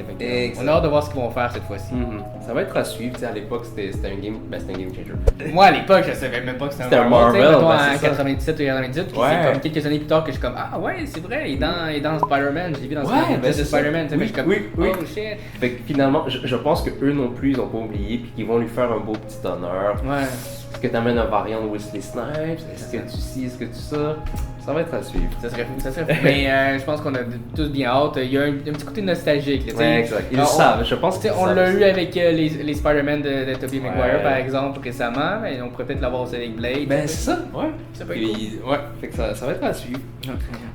on a hâte de voir ce qu'ils vont faire cette fois-ci. Ça va être à suivre, à l'époque c'était un game changer. Moi à l'époque je savais même pas que c'était un Marvel, en 97 ou 98, puis c'est comme quelques années plus tard que je suis comme c'est vrai, il est dans Spider-Man, je l'ai vu dans Spider-Man, oui. Oh shit. Fait que finalement, je pense que eux non plus ils ont pas oublié puis qu'ils vont lui faire un beau petit honneur. Est-ce que t'amènes un variant de Wesley Snipes? Est-ce que tu ci, est-ce que tu ça? Ça va être à suivre. Ça serait fou. Mais je pense qu'on a tous bien hâte. Il y a un petit côté nostalgique. Exact. Ils le savent, je pense on l'a eu avec les Spider-Man de Tobey Maguire par exemple récemment, mais on pourrait peut-être l'avoir aussi avec Blade. C'est ça, Ça peut être cool. Fait que ça va être à suivre.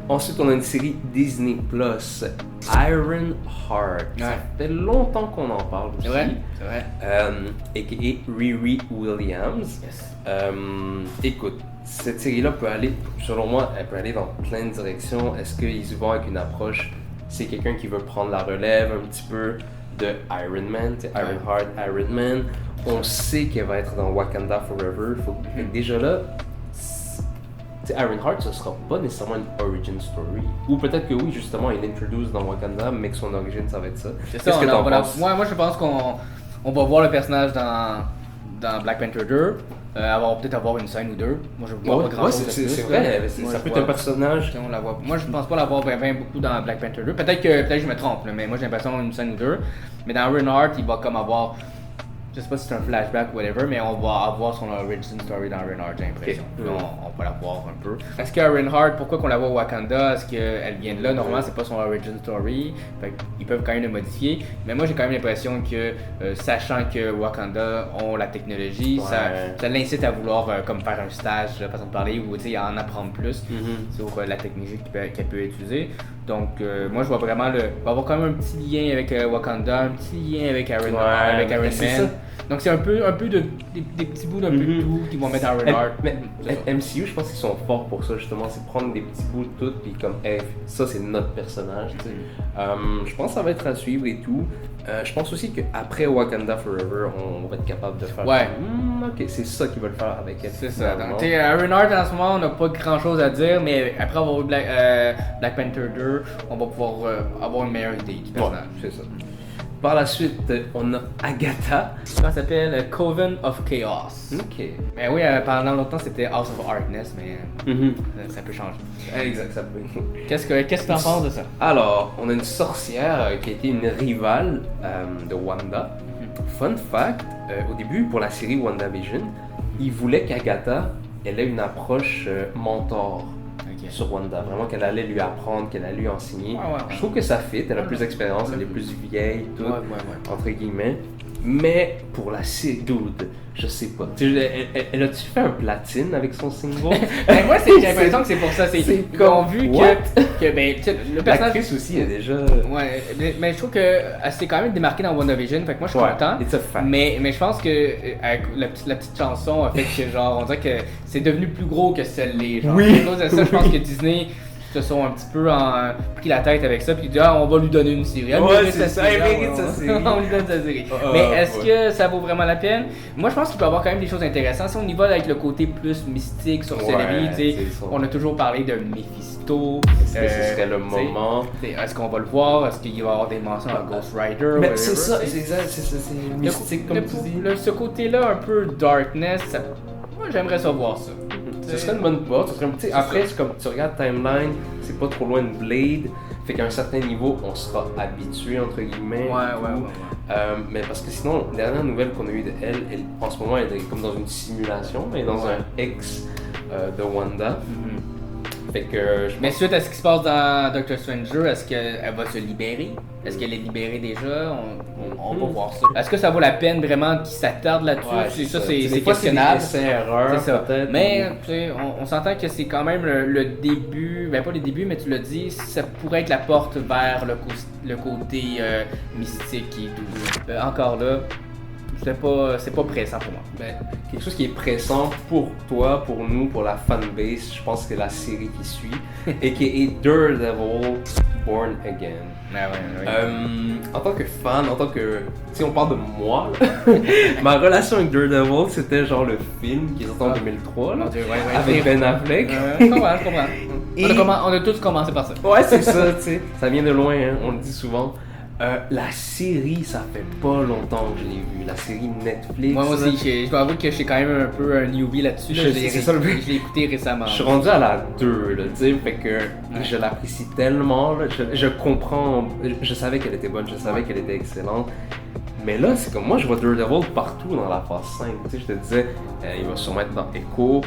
Ensuite, on a une série Disney Plus, Iron Heart. Ça fait longtemps qu'on en parle aussi. C'est vrai. A.k.a. Riri Williams. Écoute, cette série-là peut aller, selon moi, elle peut aller dans plein de directions. Est-ce qu'ils y vont avec une approche, c'est quelqu'un qui veut prendre la relève un petit peu de Iron Man, Iron Heart, Iron Man. On sait qu'elle va être dans Wakanda Forever. Déjà là, Iron Heart, ce sera pas nécessairement une origin story. Ou peut-être que oui, justement, il introduce dans Wakanda, mais que son origine, ça va être ça. C'est ça, Qu'est-ce que t'en penses? Moi, je pense on va voir le personnage dans Black Panther 2, peut-être avoir une scène ou deux. Moi, je vois pas grand chose. C'est vrai, ça peut être un personnage. On la voit. Moi, je pense pas l'avoir vraiment beaucoup dans Black Panther 2. Peut-être que je me trompe, là, mais moi, j'ai l'impression d'avoir une scène ou deux. Mais dans Ironheart, il va comme avoir. Je sais pas si c'est un flashback ou whatever, mais on va avoir son origin story dans Ironheart, j'ai l'impression. Okay. On va la voir un peu. Est-ce que Ironheart, pourquoi qu'on la voit au Wakanda, est-ce qu'elle vient de là? Normalement, c'est pas son origin story. Fait ils peuvent quand même le modifier. Mais moi, j'ai quand même l'impression que, sachant que Wakanda ont la technologie, ça l'incite à vouloir comme faire un stage, façon de parler, ou en apprendre plus sur la technologie qu'elle peut utiliser. Donc, moi, je vois vraiment va avoir quand même un petit lien avec Wakanda, un petit lien avec Iron Man. Donc, c'est un peu des petits bouts d'un peu de tout qui vont mettre Ironheart. Mais MCU, je pense qu'ils sont forts pour ça, justement. C'est prendre des petits bouts de tout, puis comme, hey, ça, c'est notre personnage. Je pense que ça va être à suivre et tout. Je pense aussi qu'après Wakanda Forever, on va être capable de faire. Ouais. Ok, c'est ça qu'ils veulent faire avec elle. C'est ça. Donc, Ironheart, en ce moment, on n'a pas grand chose à dire, mais après avoir eu Black Panther 2, on va pouvoir avoir une meilleure idée du personnage. Ouais, c'est ça. Par la suite, on a Agatha. Ça s'appelle Coven of Chaos. Ok. Mais oui, pendant longtemps, c'était House of Darkness, mais ça peut changer. Exact, ça peut. Qu'est-ce que tu en penses de ça? Alors, on a une sorcière qui a été une rivale de Wanda. Fun fact, au début, pour la série WandaVision, ils voulaient qu'Agatha ait une approche mentor. Sur Wanda, vraiment qu'elle allait lui apprendre, qu'elle allait lui enseigner. Je trouve que ça fit, elle a plus d'expérience, elle est plus vieille, tout, entre guillemets. Mais pour la série, dude, je sais pas. Elle a-tu fait un platine avec son single? Ben moi, j'ai l'impression que c'est pour ça. C'est qu'on vu que ben, le personnage. L'actrice aussi est déjà. Ouais, mais je trouve qu'elle s'est quand même démarquée dans WandaVision, fait que moi je suis content. Mais je pense que avec la petite chanson a fait que genre, on dirait que c'est devenu plus gros que celle-là. Oui. À cause de ça, je pense que Disney se sont un petit peu pris la tête avec ça, puis ils disent on va lui donner une série. C'est ça, elle mérite sa série. On lui donne sa série. Mais est-ce que ça vaut vraiment la peine? Moi je pense qu'il peut y avoir quand même des choses intéressantes. Si on y va avec le côté plus mystique, sorcellerie, on a toujours parlé de Mephisto. Est-ce que ce serait le moment? Est-ce qu'on va le voir? Est-ce qu'il va y avoir des mentions à Ghost Rider? Mais c'est ça, c'est mystique comme tu dis. Ce côté-là, un peu darkness, moi j'aimerais savoir ça. Ce serait une bonne porte. Après, c'est comme tu regardes Timeline, c'est pas trop loin de Blade. Fait qu'à un certain niveau, on sera habitué, entre guillemets. Mais parce que sinon, la dernière nouvelle qu'on a eue d'elle, en ce moment, elle est comme dans une simulation, elle est dans un ex de Wanda. Fait que, mais suite à ce qui se passe dans Doctor Stranger, est-ce qu'elle va se libérer? Est-ce qu'elle est libérée déjà? On va voir ça. Est-ce que ça vaut la peine vraiment qu'ils s'attardent là-dessus? C'est questionnable. C'est erreur, peut-être. Mais on s'entend que c'est quand même le début, ben pas le début, mais tu l'as dit, ça pourrait être la porte vers le côté mystique et tout. Encore là, c'est pas pressant pour moi. Ben, quelque chose qui est pressant pour toi, pour nous, pour la fanbase, je pense que c'est la série qui suit, et qui est Daredevil Born Again. En tant que fan, si on parle de moi, ma relation avec Daredevil, c'était genre le film qui est sorti en 2003, là, avec Ben Affleck. Je comprends. On a tous commencé par ça. Ouais, c'est ça, tu sais. Ça vient de loin, hein, on le dit souvent. La série, ça fait pas longtemps que je l'ai vue. La série Netflix. Moi aussi, je dois avouer que je suis quand même un peu un newbie là-dessus. Je l'ai écouté récemment. Je suis rendu à la 2, là, tu sais, fait que je l'apprécie tellement. Là, je comprends. Je savais qu'elle était bonne, je savais qu'elle était excellente. Mais là, c'est comme moi, je vois Daredevil partout dans la phase 5. Tu sais, je te disais, il va sûrement être dans Echo.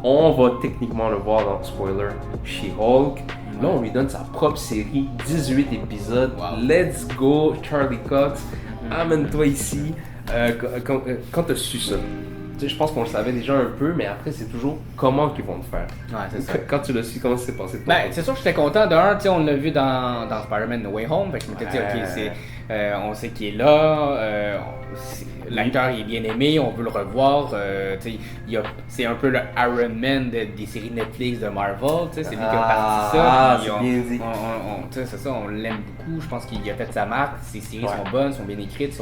On va techniquement le voir dans spoiler She-Hulk. Là, on lui donne sa propre série, 18 épisodes. Let's go, Charlie Cox. Amène-toi ici. Quand tu as su ça, je pense qu'on le savait déjà un peu, mais après, c'est toujours comment qu'ils vont le faire. Ouais, c'est ça. Quand tu l'as su, comment ça s'est passé? Ben, c'est sûr que j'étais content. D'un, on l'a vu dans Spider-Man No Way Home. Fait que je m'étais dit, ok, on sait qu'il est là. L'acteur est bien aimé, on veut le revoir. C'est un peu le Iron Man des séries Netflix de Marvel. C'est lui qui a parti ça. C'est bien dit. C'est ça, on l'aime beaucoup. Je pense qu'il a fait sa marque. Ses séries sont bonnes, sont bien écrites,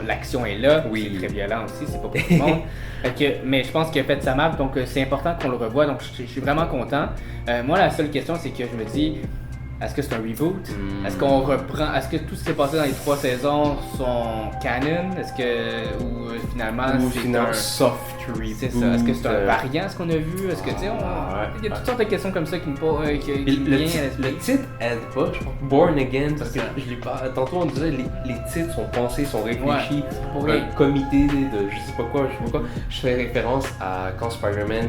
l'action est là. Oui. C'est très violent aussi, c'est pas pour tout le monde. Mais je pense qu'il a fait sa marque, donc c'est important qu'on le revoie. Donc je suis vraiment content. Moi, la seule question, c'est que je me dis, Est-ce que c'est un reboot? Est-ce qu'on reprend? Est-ce que tout ce qui s'est passé dans les 3 saisons sont canon? Est-ce que finalement c'est un soft reboot? C'est ça. Est-ce que c'est un variant ce qu'on a vu? Est-ce que tu sais, il y a toutes sortes de questions comme ça qui me le titre aide pas, je pense. Born Again, parce que je l'ai pas. Tantôt on disait les titres sont pensés, sont réfléchis pour un comité de je sais pas quoi. Je fais référence à quand Spider-Man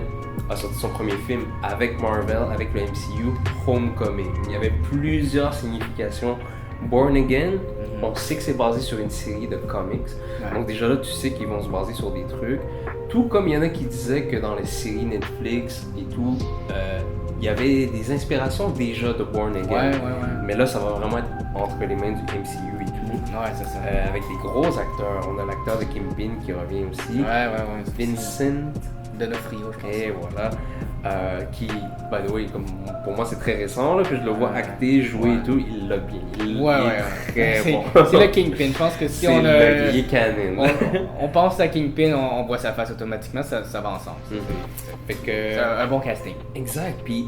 a sorti son premier film avec Marvel, avec le MCU, Homecoming. Il y avait plusieurs significations. Born Again, on sait que c'est basé sur une série de comics. Donc déjà là, tu sais qu'ils vont se baser sur des trucs. Tout comme il y en a qui disaient que dans les séries Netflix et tout, il y avait des inspirations déjà de Born Again. Mais là, ça va vraiment être entre les mains du MCU et tout. C'est ça. Avec des gros acteurs. On a l'acteur de Kingpin qui revient aussi. Vincent D'Onofrio, je pense. Et voilà. Qui, by the way, comme pour moi c'est très récent là, que je le vois acter, jouer et tout, il l'a bien. Il est très bon. C'est le Kingpin. Je pense que si il est canon. on pense à Kingpin, on voit sa face automatiquement, ça va ensemble. Fait que, c'est un bon casting. Exact. Puis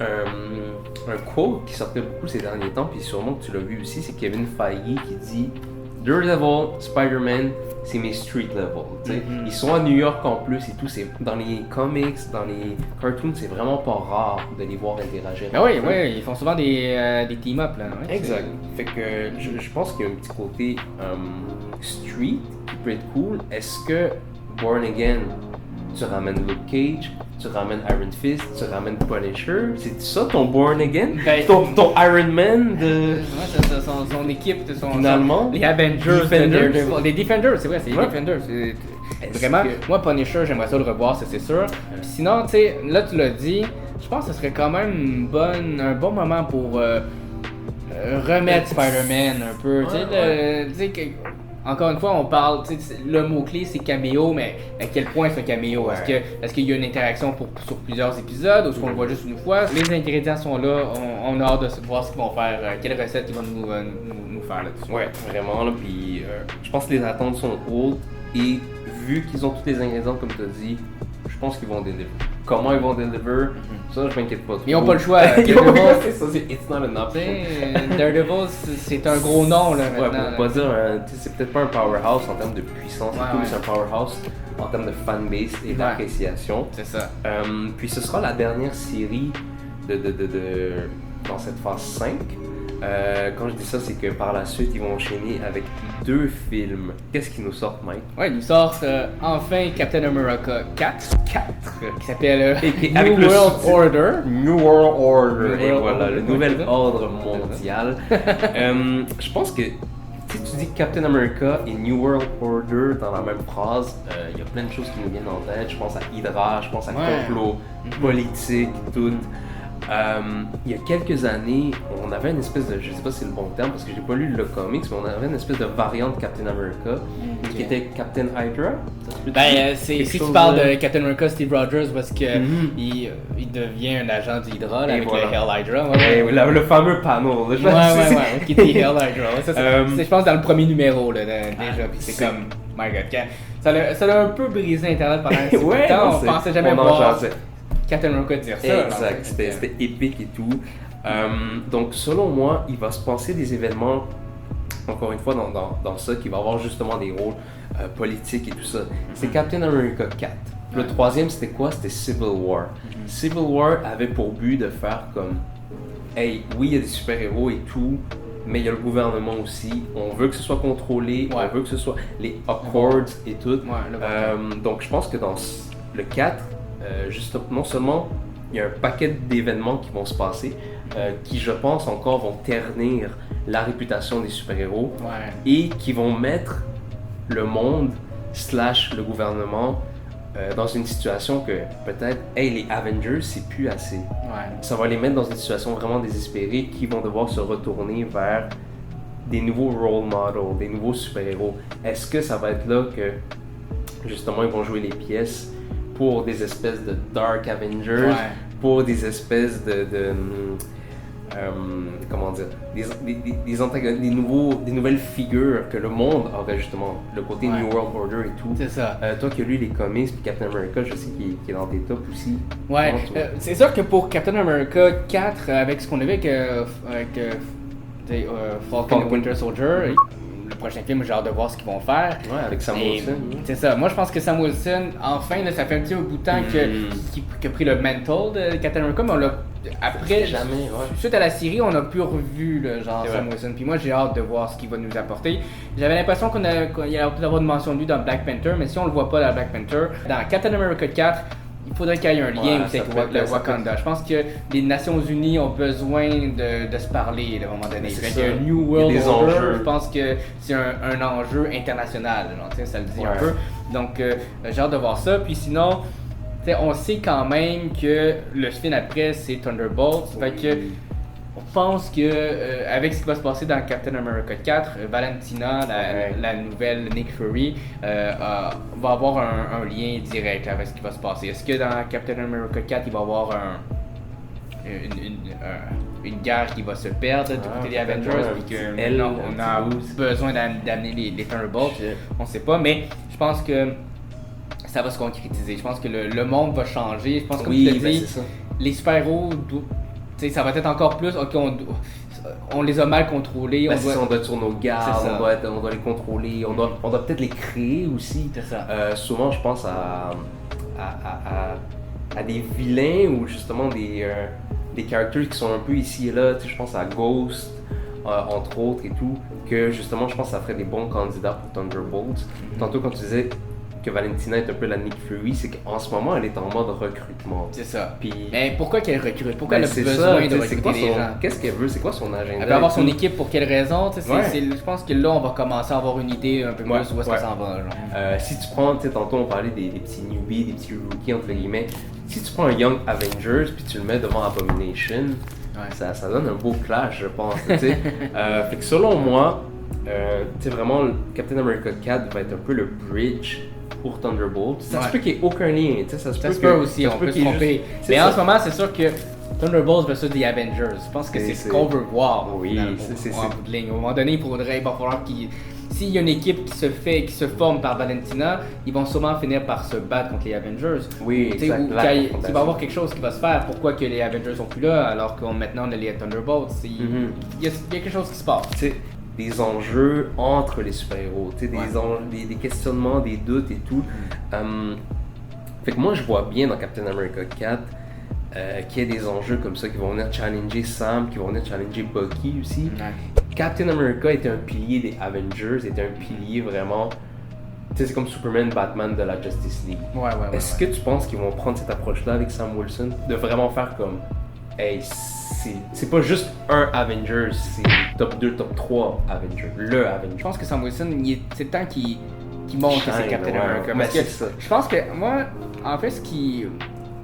un quote qui sortait beaucoup ces derniers temps, puis sûrement que tu l'as vu aussi, c'est Kevin Feige qui dit Daredevil, Spider-Man, c'est mes street level. Ils sont à New York en plus et tout. C'est dans les comics, dans les cartoons, c'est vraiment pas rare de les voir interagir. Oui, ils font souvent des team-up là. Exact. Fait que je pense qu'il y a un petit côté street qui peut être cool. Est-ce que Born Again, tu ramènes Luke Cage, tu ramènes Iron Fist, tu ramènes Punisher, c'est ça ton Born Again? Ton Iron Man de... c'est son équipe, finalement, les Avengers, les Defenders, c'est vrai, c'est les Defenders. Vraiment, moi Punisher, j'aimerais ça le revoir, ça c'est sûr. Puis sinon, tu sais, là tu l'as dit, je pense que ce serait quand même un bon moment pour remettre Spider-Man un peu, tu sais, encore une fois, on parle, le mot-clé c'est caméo, mais à quel point c'est un caméo? Est-ce qu'il y a une interaction sur plusieurs épisodes ou est-ce qu'on le voit juste une fois? Les ingrédients sont là, on a hâte de voir ce qu'ils vont faire, quelles recettes ils vont nous faire là-dessus. Ouais, vraiment, là, puis je pense que les attentes sont hautes et vu qu'ils ont tous les ingrédients comme tu as dit, je pense qu'ils vont deliver. Comment ils vont deliver, ça je m'inquiète pas trop. Ils n'ont pas le choix. C'est ça, it's not an option. Daredevil, c'est un gros nom là maintenant. Ouais, pour pas dire, c'est peut-être pas un powerhouse en termes de puissance et tout, mais c'est un powerhouse en termes de fanbase et d'appréciation. C'est ça. Puis ce sera la dernière série dans cette phase 5. Quand je dis ça, c'est que par la suite, ils vont enchaîner avec 2 films. Qu'est-ce qu'ils nous sortent, Mike? Ouais, ils nous sortent enfin Captain America 4. Qui s'appelle New World Order. Et voilà, le nouvel ordre mondial. Je pense que si tu dis Captain America et New World Order dans la même phrase, il y a plein de choses qui nous viennent en tête. Je pense à Hydra, je pense à complot politique, tout. Il y a quelques années, on avait une espèce de, je sais pas si c'est le bon terme parce que j'ai pas lu le comics, mais on avait une espèce de variante de Captain America qui était Captain Hydra. Si tu parles de Captain America Steve Rogers parce que il devient un agent d'Hydra avec le Hell Hydra. Le fameux panneau. Qui était Hell Hydra. C'est je pense dans le premier numéro là, déjà, puis c'est comme my God, ça l'a un peu brisé Internet pendant un petit temps. On pensait jamais voir Captain America dire ça. Exact, c'était épique et tout. Donc selon moi, il va se passer des événements, encore une fois dans ça, qui va avoir justement des rôles politiques et tout ça. C'est Captain America 4. Le troisième c'était quoi? C'était Civil War. Civil War avait pour but de faire comme, hey, oui il y a des super-héros et tout, mais il y a le gouvernement aussi. On veut que ce soit contrôlé, on veut que ce soit les Accords et tout. Donc je pense que dans le 4, non seulement il y a un paquet d'événements qui vont se passer, qui je pense encore vont ternir la réputation des super-héros et qui vont mettre le monde / le gouvernement dans une situation que peut-être, hey, les Avengers c'est plus assez. Ça va les mettre dans une situation vraiment désespérée qui vont devoir se retourner vers des nouveaux role models, des nouveaux super-héros. Est-ce que ça va être là que justement ils vont jouer les pièces pour des espèces de Dark Avengers, pour des espèces comment dire, des antagonistes, des nouvelles figures que le monde aurait justement, le côté Ouais. New World Order et tout. C'est ça. Toi qui as lu les comics, puis Captain America, je sais qu'il est dans tes tops aussi. Ouais, Comment tu vois? c'est sûr que pour Captain America 4, avec ce qu'on avait avec Falcon and Winter Soldier, le prochain film, j'ai hâte de voir ce qu'ils vont faire. Ouais, avec Sam Et Wilson. c'est ça. Moi, je pense que Sam Wilson, enfin, là, ça fait un petit bout de temps qu'il a pris le mantle de Captain America, mais on l'a après, Jamais, ouais. suite à la série, on a plus revu le genre C'est Sam vrai. Wilson. Puis moi, j'ai hâte de voir ce qu'il va nous apporter. J'avais l'impression qu'il y a peut-être avoir une mention de lui dans Black Panther, mais si on le voit pas dans Black Panther, dans Captain America 4, il faudrait qu'il y ait un lien Ouais, aussi avec ça peut être- Wakanda. Je pense que les Nations Unies ont besoin de se parler à un moment donné. C'est Fait ça. que New Il y a World des Order, enjeux. je pense que c'est un enjeu international. Genre, tu sais, ça le dit un Ouais. peu. Donc, j'ai hâte de voir ça. Puis sinon, tu sais, on sait quand même que le film après, c'est Thunderbolts. Fait que on pense que avec ce qui va se passer dans Captain America 4, Valentina, la nouvelle Nick Fury, va avoir un lien direct avec ce qui va se passer. Est-ce que dans Captain America 4, il va y avoir une guerre qui va se perdre du côté des peut-être Avengers, un puis petit que L, non, un on a petit boost. besoin d'amener les Thunderbolts? Shit. On sait pas, mais je pense que ça va se concrétiser. Je pense que le monde va changer. Je pense que comme tu Oui, l'as ben dit, c'est ça. les super-héros, ça va être encore plus. Ok, on les a mal contrôlés. Ben, on c'est doit... ça, on doit être sur nos gardes, C'est ça. on doit les contrôler, on doit peut-être les créer aussi. C'est ça. Souvent, je pense à des vilains ou justement des characters qui sont un peu ici et là. Tu sais, je pense à Ghost, entre autres et tout, que justement, je pense que ça ferait des bons candidats pour Thunderbolts. Tantôt, quand tu disais que Valentina est un peu la Nick Fury, c'est qu'en ce moment, elle est en mode recrutement. C'est ça. Puis, Mais pourquoi qu'elle recrute? Pourquoi ben, elle a c'est besoin ça, de tu sais, c'est recruter quoi des gens? qu'est-ce qu'elle veut, c'est quoi son agenda? Elle peut avoir et son tout. équipe pour quelle raison? Tu sais, Ouais. je pense que là, on va commencer à avoir une idée un peu plus Ouais, où est-ce que ouais. ça s'en va. Genre. Si tu prends, tu sais, tantôt on parlait des petits newbies, des petits rookies entre guillemets. Si tu prends un Young Avengers puis tu le mets devant Abomination, Ouais. ça donne un beau clash, je pense. Tu sais. Fait que selon moi, tu sais vraiment, le Captain America 4 va être un peu le bridge pour Thunderbolt. Ça se Ouais. peut qu'il n'y ait aucun lien, tu sais, ça se Ça peut se peut aussi, ça se on peut peut se qu'il y ait tromper. juste- c'est Mais ça. en ce moment, c'est sûr que Thunderbolts versus The Avengers, je pense que Et c'est ce c'est- qu'on veut voir. Oui, finalement, c'est- en bout de ligne. Au moment donné, il va falloir qu'il. S'il y a une équipe qui se forme par Valentina, ils vont sûrement finir par se battre contre les Avengers. Oui, Tu sais, exact. ou La qu'il y confrontation. va y avoir quelque chose qui va se faire. Pourquoi que les Avengers sont plus là alors qu'on maintenant on a les Thunderbolts? Mhm. Il y a quelque chose qui se passe. Tu sais, des enjeux entre les super-héros, tu sais, Ouais. des questionnements, des doutes et tout. Fait que moi, je vois bien dans Captain America 4 qu'il y ait des enjeux comme ça qui vont venir challenger Sam, qui vont venir challenger Bucky aussi. Captain America était un pilier des Avengers, était un pilier vraiment. Tu sais, c'est comme Superman, Batman de la Justice League. Ouais. Est-ce que tu penses qu'ils vont prendre cette approche-là avec Sam Wilson, de vraiment faire comme, hey, c'est pas juste un Avengers, c'est top 2, top 3 Avengers, le Avenger. Je pense que Sam Wilson, c'est le temps qu'il montre que c'est Shine, Captain ouais. America. Mais Parce que c'est ça. je pense que moi, en fait,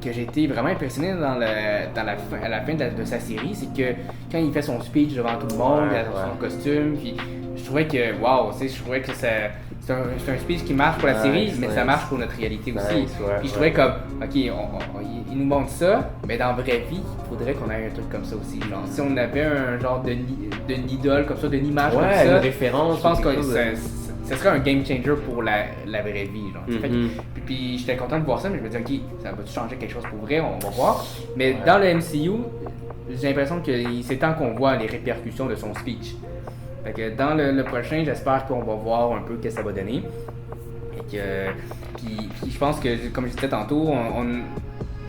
que j'ai été vraiment impressionné à la fin de sa série, c'est que quand il fait son speech devant tout le monde, Ouais, il a son ouais. costume, puis je trouvais que, wow, tu sais, je trouvais que c'est un speech qui marche pour la Nice, série, mais ça nice. marche pour notre réalité aussi. Nice, ouais, Puis je ouais. trouvais comme, ok, il nous montre ça, mais dans la vraie vie, il faudrait qu'on ait un truc comme ça aussi. Genre, si on avait un genre d'une idole comme ça, d'une image Ouais, comme ça, une référence. je pense ou que quelque chose de- ça serait un game changer pour la vraie vie. Genre. Fait que- Mhm. puis j'étais content de voir ça, mais je me disais, ok, ça va-tu changer quelque chose pour vrai? On va voir. Mais dans le MCU, j'ai l'impression que c'est temps qu'on voit les répercussions de son speech. Fait que dans le prochain, j'espère qu'on va voir un peu ce que ça va donner. Et que, puis je pense que, comme je disais tantôt,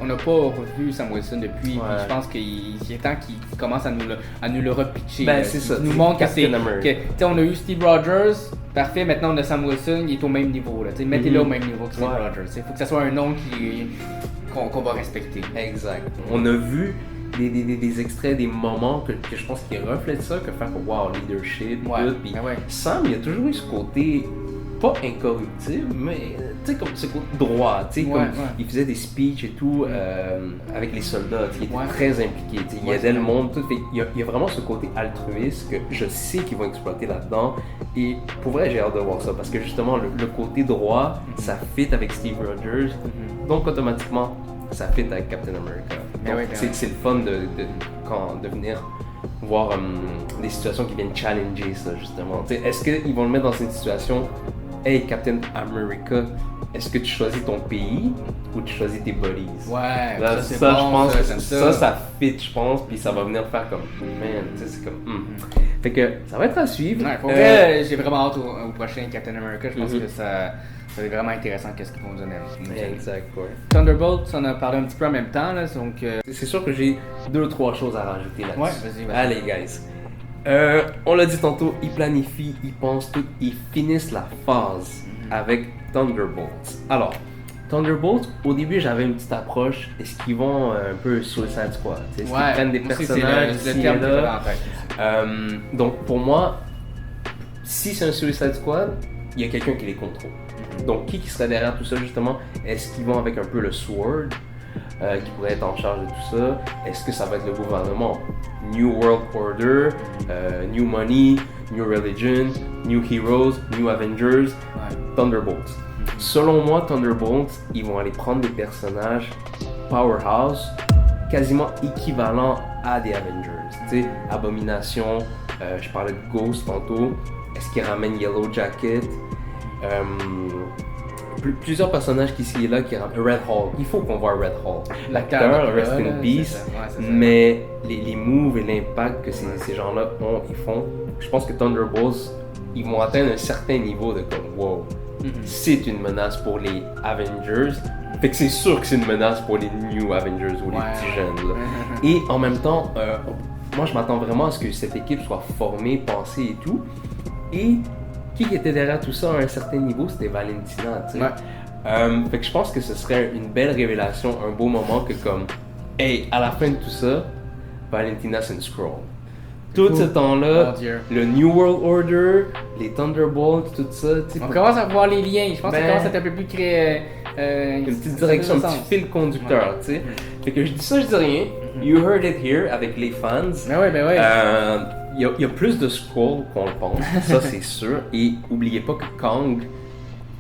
on n'a pas revu Sam Wilson depuis. Ouais. Puis je pense qu'il est temps qu'il commence à nous le repitcher. Ben, là. c'est Qu'il ça, nous c'est montre que c'est. Captain America. Tu sais, on a eu Steve Rogers, parfait, maintenant on a Sam Wilson, il est au même niveau. Là. Tu sais, mettez-le au même niveau que Steve Ouais. Rogers. Il faut que ça soit un nom qu'on va respecter. Exact. On a vu des extraits, des moments que je pense qu'ils reflètent ça, que faire wow, leadership, Ouais, tout. Puis ben ouais. Sam, il a toujours eu ce côté, pas incorruptible, mais tu sais, comme ce côté droit. Tu sais, Ouais, comme ouais. il faisait des speeches et tout avec les soldats. Tu sais, il était Ouais. très impliqué. Tu sais, il Ouais, aidait c'est le vrai. monde. Tout. Fait, il y a vraiment ce côté altruiste que je sais qu'ils vont exploiter là-dedans. Et pour vrai, j'ai hâte de voir ça parce que justement, le côté droit, ça fit avec Steve Rogers. Donc, automatiquement, ça fit avec Captain America. Ben Donc, oui, ben c'est oui. c'est le fun de venir voir des situations qui viennent challenger ça, justement. T'sais, est-ce qu'ils vont le mettre dans une situation, hey, Captain America, est-ce que tu choisis ton pays ou tu choisis tes buddies? Ouais, Là, c'est ça, bon, je pense que ça. ça fit, je pense, puis ça va venir faire comme, man, tu sais, c'est comme, Fait que ça va être à suivre. Ouais, pour vrai, j'ai vraiment hâte au prochain Captain America. Je pense que ça va être vraiment intéressant qu'est-ce qu'ils vont nous donner. Exact, ouais. Thunderbolt, on a parlé un petit peu en même temps, là, donc... C'est sûr que j'ai 2-3 choses à rajouter là-dessus. Ouais, vas-y. Allez, guys. On l'a dit tantôt, ils planifient, ils pensent tout, ils finissent la phase avec Thunderbolts. Alors, Thunderbolts, au début, j'avais une petite approche. Est-ce qu'ils vont un peu Suicide Squad? Est-ce qu'ils prennent des personnages c'est ici le terme et que j'avais là? en tête. Donc, pour moi, si c'est un Suicide Squad, il y a quelqu'un qui les contrôle. Donc, qui serait derrière tout ça, justement? Est-ce qu'ils vont avec un peu le Sword, qui pourrait être en charge de tout ça? Est-ce que ça va être le gouvernement? New World Order, New Money, New Religion, New Heroes, New Avengers, Thunderbolts. Selon moi, Thunderbolts, ils vont aller prendre des personnages powerhouse, quasiment équivalents à des Avengers. Tu sais, Abomination, je parlais de Ghost tantôt. Est-ce qu'ils ramènent Yellow Jacket? Plusieurs personnages qui ici et là qui ramènent Red Hulk. Il faut qu'on voit Red Hulk. L'acteur, rest in peace. Mais les moves et l'impact que ces gens-là ils font, je pense que Thunderbolts, ils vont atteindre un certain niveau de comme wow. C'est une menace pour les Avengers. Fait que c'est sûr que c'est une menace pour les New Avengers ou les petits jeunes. Là. Et en même temps, moi je m'attends vraiment à ce que cette équipe soit formée, pensée et tout. Et qui était derrière tout ça à un certain niveau, c'était Valentina. Tu sais. Fait que je pense que ce serait une belle révélation, un beau moment que comme, hey, à la fin de tout ça, Valentina c'est une Skrull. Tout ce temps-là, le New World Order, les Thunderbolts, tout ça. On commence à voir les liens. Je pense que ça commence à être un peu plus créé. Une petite direction, un petit fil conducteur, tu sais. Fait que je dis ça, je dis rien. You heard it here avec les fans. Ben ouais. Il y a plus de Skrull qu'on le pense, ça c'est sûr. Et oubliez pas que Kang,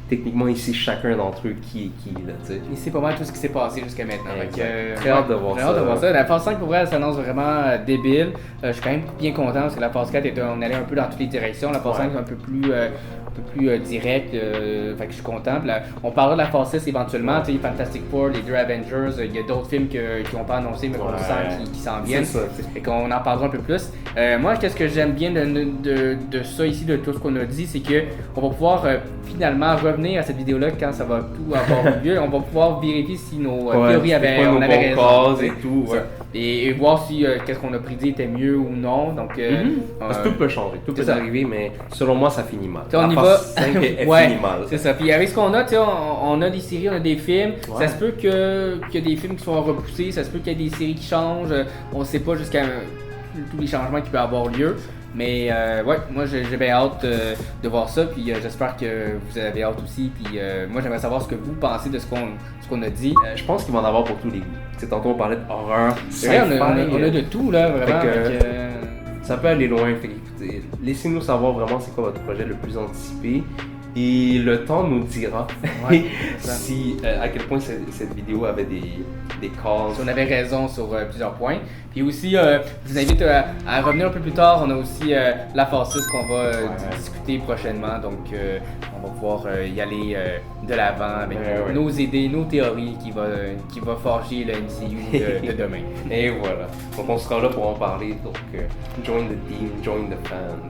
techniquement, il sait chacun d'entre eux qui est qui, là, tu sais. Il sait pas mal tout ce qui s'est passé jusqu'à maintenant. Très hâte de voir ça. La phase 5, pour vrai, elle s'annonce vraiment débile. Je suis quand même bien content parce que la phase 4, on allait un peu dans toutes les directions. La phase 5 est un peu plus direct, fait que je suis content. Là, on parlera de la phase 6 éventuellement, tu sais, Fantastic Four, les deux Avengers, il y a d'autres films qui n'ont pas annoncé mais qu'on sent qui s'en viennent. Et qu'on en parlera un peu plus. Moi, qu'est-ce que j'aime bien de ça ici, de tout ce qu'on a dit, c'est qu'on va pouvoir finalement revenir à cette vidéo-là quand ça va tout avoir lieu. On va pouvoir vérifier si nos théories on avait raison. Et tout, et voir si qu'est-ce qu'on a prédit était mieux ou non. Donc, parce que tout peut changer, tout peut arriver, mais selon moi, ça finit mal. On y va. Elle finit mal. C'est ça. Puis avec ce qu'on a, on a des séries, on a des films. Ça se peut qu'il y ait des films qui soient repoussés, ça se peut qu'il y ait des séries qui changent. On ne sait pas jusqu'à tous les changements qui peuvent avoir lieu. Mais moi j'ai bien hâte de voir ça, puis j'espère que vous avez hâte aussi. Puis moi j'aimerais savoir ce que vous pensez de ce qu'on a dit. Je pense qu'il va en avoir pour tous les goûts. Tantôt on parlait d'horreur, on a de tout là, vraiment. Ça peut aller loin. Fait écoutez, laissez-nous savoir vraiment c'est quoi votre projet le plus anticipé. Et le temps nous dira si à quel point cette vidéo avait des causes. Si on avait raison sur plusieurs points. Puis aussi, je vous invite à revenir un peu plus tard. On a aussi la phase 6 qu'on va discuter prochainement. Donc, on va pouvoir y aller de l'avant avec nos idées, nos théories qui va forger le MCU de demain. Et voilà. Donc, on sera là pour en parler. Donc, join the team, join the fans.